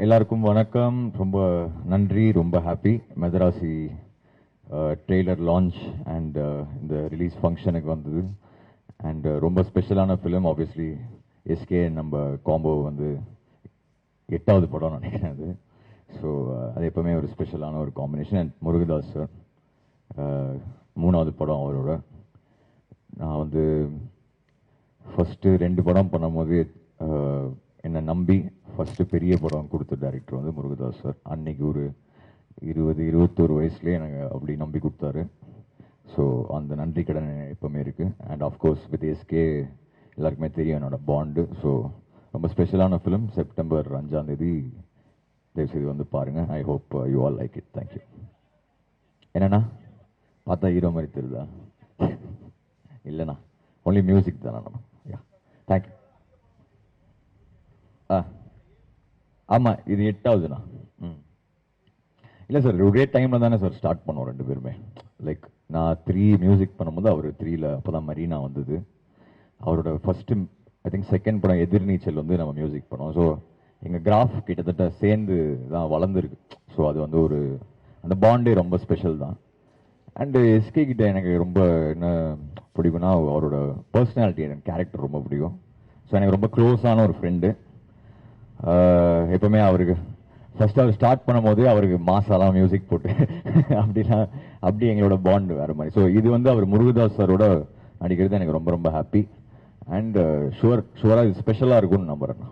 எல்லாருக்கும் வணக்கம். ரொம்ப நன்றி, ரொம்ப ஹாப்பி. மெதராசி ட்ரெய்லர் லான்ச் அண்ட் இந்த ரிலீஸ் ஃபங்க்ஷனுக்கு வந்தது. அண்ட் ரொம்ப ஸ்பெஷலான ஃபிலிம். ஆப்வியஸ்லி எஸ்கே நம்ம காம்போ வந்து 8வது படம் நினைக்கிறேன் அது. ஸோ அது எப்பவுமே ஒரு ஸ்பெஷலான ஒரு காம்பினேஷன். அண்ட் முருகதாஸ் சார் 3வது படம் அவரோட. நான் வந்து ஃபஸ்ட்டு 2 படம் பண்ணும்போது என்னை நம்பி ஃபஸ்ட்டு பெரிய படம் கொடுத்த டைரக்டர் வந்து முருகதாஸ் சார். அன்னைக்கு ஒரு 20-21 வயசுலேயே எனக்கு அப்படி நம்பி கொடுத்தாரு. ஸோ அந்த நன்றி கடன் எப்பவுமே இருக்குது. அண்ட் ஆஃப்கோர்ஸ் வித் எஸ்கே எல்லாருக்குமே தெரியும் என்னோட பாண்டு. ஸோ ரொம்ப ஸ்பெஷலான ஃபிலிம். செப்டம்பர் 5ஆம் தேதி தயவுசெய்து வந்து பாருங்கள். I hope you all like it. Thank you. என்னண்ணா பார்த்தா ஹீரோ மாதிரி தெரியுதா? இல்லைண்ணா, ஒன்லி மியூசிக் தானே நம்ம. யா, தேங்க்யூ. ஆமாம், இது 8வதுண்ணா. இல்லை சார், ஒரே டைமில் தானே சார் ஸ்டார்ட் பண்ணோம் 2 பேருமே. லைக் நான் 3 மியூசிக் பண்ணும்போது அவர் 3ல் அப்போ தான் மரீனா வந்தது. அவரோட ஃபஸ்ட்டு ஐ திங்க் செகண்ட் படம் எதிர்நீச்சல் வந்து நம்ம மியூசிக் பண்ணோம். ஸோ எங்கள் கிராஃப் கிட்டத்தட்ட சேர்ந்து தான் வளர்ந்துருக்கு. ஸோ அது வந்து ஒரு அந்த பாண்டே ரொம்ப ஸ்பெஷல் தான். அண்டு எஸ்கே கிட்ட எனக்கு ரொம்ப என்ன பிடிக்கும்னா அவரோட பர்சனாலிட்டி, எனக்கு கேரக்டர் ரொம்ப பிடிக்கும். ஸோ எனக்கு ரொம்ப க்ளோஸான ஒரு ஃப்ரெண்டு. எப்பவுமே அவருக்கு ஃபர்ஸ்ட் அவர் ஸ்டார்ட் பண்ணும் போதே அவருக்கு மாசாலாம் மியூசிக் போட்டு அப்படி எங்களோட பாண்ட் வேற மாதிரி. ஸோ இது வந்து அவர் முருகதாஸ் சாரோட நடிக்கிறது எனக்கு ரொம்ப ரொம்ப ஹாப்பி. அண்ட் ஷுவராக இது ஸ்பெஷலாக இருக்கும்னு நம்புறேன்.